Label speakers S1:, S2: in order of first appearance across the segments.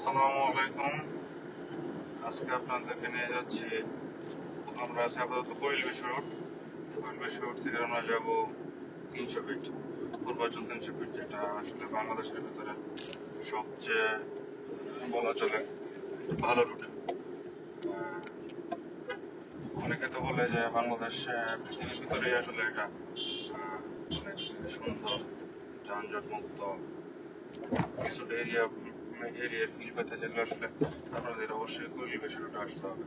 S1: আসসালামু আলাইকুম। আজকে আপনাদেরকে নিয়ে যাচ্ছি। আমরা আছি আপাতত কোয়েল বিশ্ব রোড। কোয়েল বিশ্ব রোড থেকে আমরা যাব 300 ফিট, পূর্বাচল 300 ফিট, যেটা আসলে বাংলাদেশের ভিতরে সবচেয়ে বলা চলে ভালো রুট। অনেকে তো বলে যে বাংলাদেশ পৃথিবীর ভিতরেই আসলে এটা অনেক সুন্দর, যানজট মুক্ত কিছু এরিয়ার ফিল পেতে চাইলে আসলে আপনাদের অবশ্যই কোয়েল বিশ্ব রোডে আসতে হবে।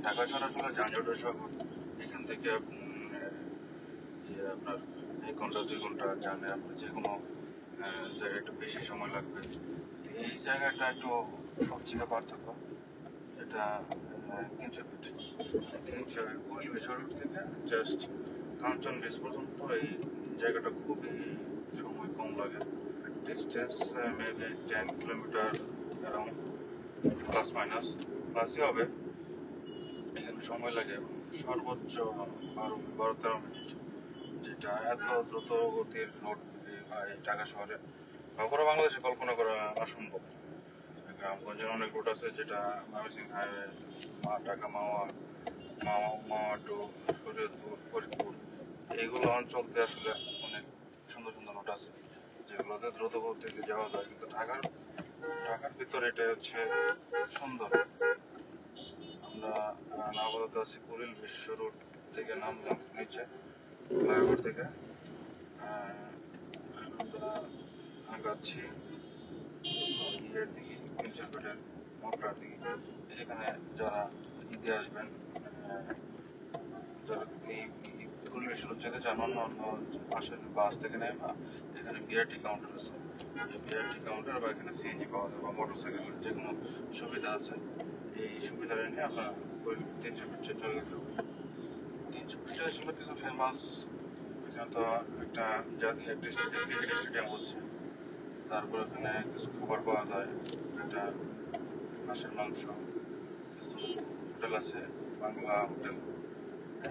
S1: ঢাকা শহর আসলে যানজটের শহর। এখান থেকে আপনার 1 ঘন্টা 2 ঘন্টা জানে আপনি যে কোনো জায়গায় একটু বেশি সময় লাগবে। তো এই জায়গাটা একটু সবচেয়ে পার্থক্য। এটা 300 ফিট, 300 শহর থেকে জাস্ট কাঞ্চন ব্রিজ পর্যন্ত এই জায়গাটা খুবই সময় কম লাগে। Distance maybe 10 kilometre around, plus minus প্লাসই হবে। এখানে সময় লাগে সর্বোচ্চ 12-13 মিনিট, যেটা এত দ্রুত গতির রোড এই ঢাকা শহরে বা পুরো বাংলাদেশে কল্পনা করা অসম্ভব। গ্রামগঞ্জের অনেক রোড আছে, যেটা ময়মনসিংহ হাইওয়ে, ঢাকা মাওয়া, মাওয়া টু শরীয়তপুর, ফরিদপুর, এইগুলো অঞ্চলতে আসলে অনেক সুন্দর সুন্দর রোড আছে যেগুলোতে দ্রুত গতিতে যাওয়া যায়, কিন্তু ঢাকার ভিতরে এটা হচ্ছে সুন্দর। আমরা আপাতত আছি কুড়িল বিশ্ব রোড থেকে নামলাম নিচে ফ্লাইওভার থেকে। আমরা আগাচ্ছি ইয়ের দিকে, 300 ফিটের মোটরার দিকে। এখানে যারা ঈদে আসবেন, যারা এই কুড়িল বিশ্ব রোড যেতে চান, অন্য আসেন বাস থেকে নেয় বা এখানে বিআরটি কাউন্টার আছে। এই বিআরটি কাউন্টার বা এখানে সিএনজি পাওয়া যায় বা মোটরসাইকেলের যে কোনো সুবিধা আছে। এই সুবিধাটা নিয়ে আপনার 300 ফিট চলে যেতে পারেন। 300 ফিটে আসলে কিছু ফেমাস, এখানে তো একটা জাতীয় ক্রিকেট স্টেডিয়াম হচ্ছে। তারপর এখানে কিছু খাবার পাওয়া যায়, এটা হাঁসের মাংস। কিছু হোটেল আছে, বাংলা হোটেল,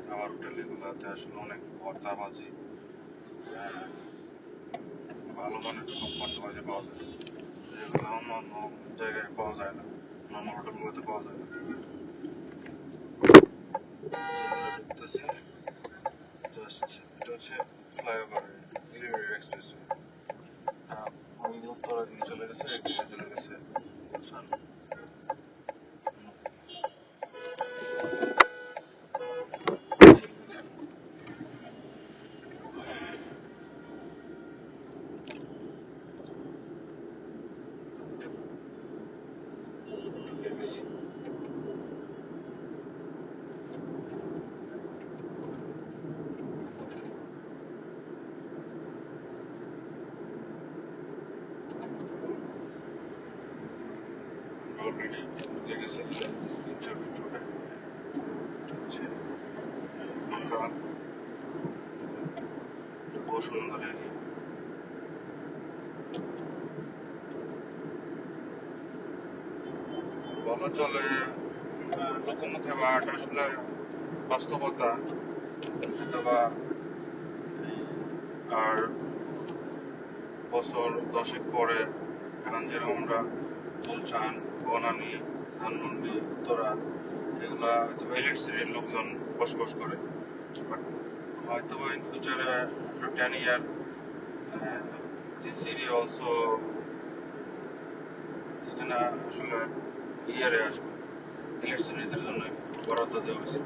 S1: খাবার হোটেল, এগুলোতে আসলে অনেক ভর্তা ভাজি, ভালো মানের ভর্তা ভাজি পাওয়া যায়, যেগুলো অন্য অন্য জায়গায় পাওয়া যায় না, অন্য হোটেলগুলোতে পাওয়া যায় না। ঢুকতেছি জাস্ট, এটা হচ্ছে ফ্লাইওভার, এলিভেটেড এক্সপ্রেস। আমি উত্তরা দিকে চলে গেছে, একদিকে চলে গেছে সামনে। অলরেডি ঢুকে গেছে 300 ফিট রোডে। হচ্ছে বসুন্ধরা এরিয়া। বলা চলে লোকমুখে বা এটা আসলে বাস্তবতা, অথবা আর বছর 10 পরে এখন যেরকম আমরা গুলশান, বনানী, ধানমন্ডি, উত্তরা, এগুলা হয়তো এলিট শ্রেণীর লোকজন বসবাস করে। বাট হয়তো ইন ফিউচারে after 10 year this city also এখানে আসলে ইয়ারে আসবে, এলিট শ্রেণীদের জন্য বরাদ্দ দেওয়া হয়েছে।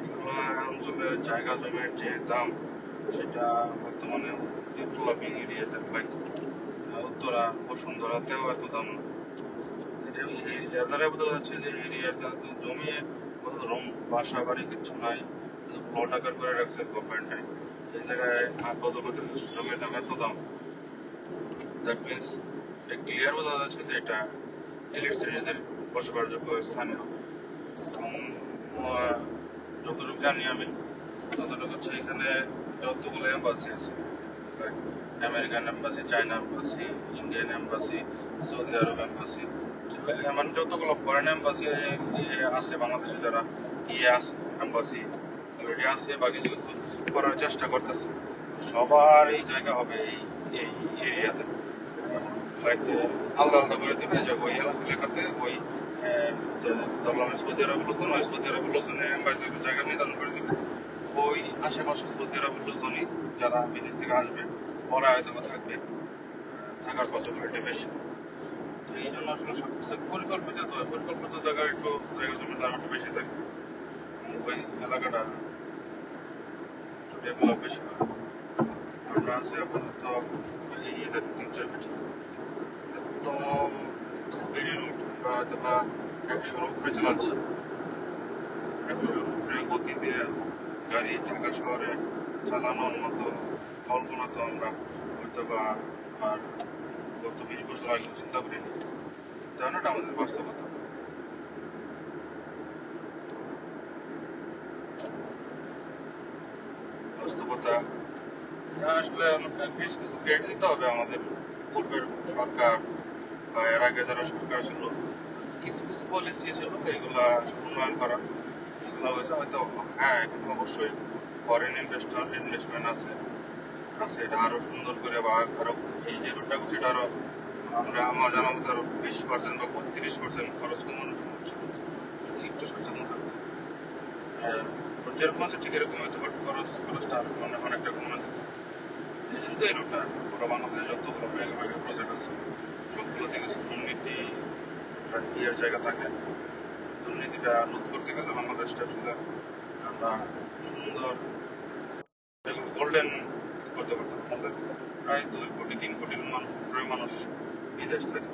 S1: এগুলো অঞ্চলে জায়গা জমির যে দাম, সেটা বর্তমানে ডেভেলপিং এরিয়াতে লাইক উত্তরা, বসুন্ধরাতেও এত দাম না। এটা দ্বারা বোঝা যাচ্ছে যে এরিয়াতে জমি, রুম, বাসা বাড়ি কিচ্ছু নাই, প্লট আকার করে রাখছে গভর্নমেন্টে। এই জায়গায় বদলতে জমির দাম এত দাম, দ্যাট মিনস এটা ক্লিয়ার বোঝা যাচ্ছে যে এটা এলিট শ্রেণীদের বসবাসযোগ্য স্থানীয়। এবং যতটুকু জানি আমি, ততটুকু হচ্ছে এখানে যতগুলো এম্বাসি আছে, American embassy, China embassy, Indian embassy, Saudi Arab embassy, এমন যতগুলো ফরেন এম্বাসি আছে বাংলাদেশে, যারা আছে এম্বাসি অলরেডি আছে বা কিছু কিছু করার চেষ্টা করতেছে, সবার এই জায়গা হবে এই এই এরিয়াতে। লাইক আলাদা আলাদা করে দেবে যে ওই এলাকাতে ওই ধরলাম সৌদি আরবের লোকজন, ওই সৌদি আরবের লোকজনের অ্যাম্বাসিডার জায়গা নির্ধারণ করে দেবে। ওই আশেপাশে সৌদি আরবের লোকজনই যারা বিদেশ থেকে আসবে ওরা হয়তো থাকবে, থাকার পসিবিলিটি বেশি। তো এই জন্য আসলে সবকিছু পরিকল্পিত জায়গায় একটু জায়গা জমির দাম একটু বেশি থাকে, ওই এলাকাটা ডেভেলপ বেশি হয়। আমরা আছি আপাতত এই এলাকা 3-4 ফিট, তো স্পিডের বা হয়তো বা 100-র উপরে চালাচ্ছি। 100-র উপরে গতিতে গাড়ি ঢাকা শহরে চালানোর মতো কল্পনা তো আমরা হয়তো বা আর গত 20 বছর আগে চিন্তা করিনি। জানাটা আমাদের বাস্তবতা। বাস্তবতা আসলে বেশ কিছু ক্রেডিট দিতে হবে আমাদের পূর্বের সরকার বা এর আগে যারা সরকার ছিল, কিছু কিছু পলিসি ছিল এগুলা উন্নয়ন করা, এগুলো হয়েছে হয়তো। হ্যাঁ, এখন অবশ্যই ফরেন ইনভেস্টমেন্ট আছে, এটা আরো সুন্দর করে বা আরো এই যে রোডটা করছে এটা আরো আমার জানা মতো আরো 20% বা 32% খরচ কমানো সম্ভব। একটু সচেতন থাকবে, যেরকম আছে ঠিক এরকম হয়তো, বাট খরচটা আরো অনেকটা কমানো যেত। শুধু এই রোডটা পুরো বাংলাদেশে যতগুলো মেগা মেগা প্রজেক্ট আছে সবগুলোতে কিছু দুর্নীতি ইয়ের জায়গা থাকে। দুর্নীতিটা রোধ করতে গেলে বাংলাদেশটা আসলে আমরা সুন্দর গোল্ডেন করতে পারতাম। আমাদের প্রায় 2 কোটি 3 কোটির উপরে মানুষ বিদেশ থাকে।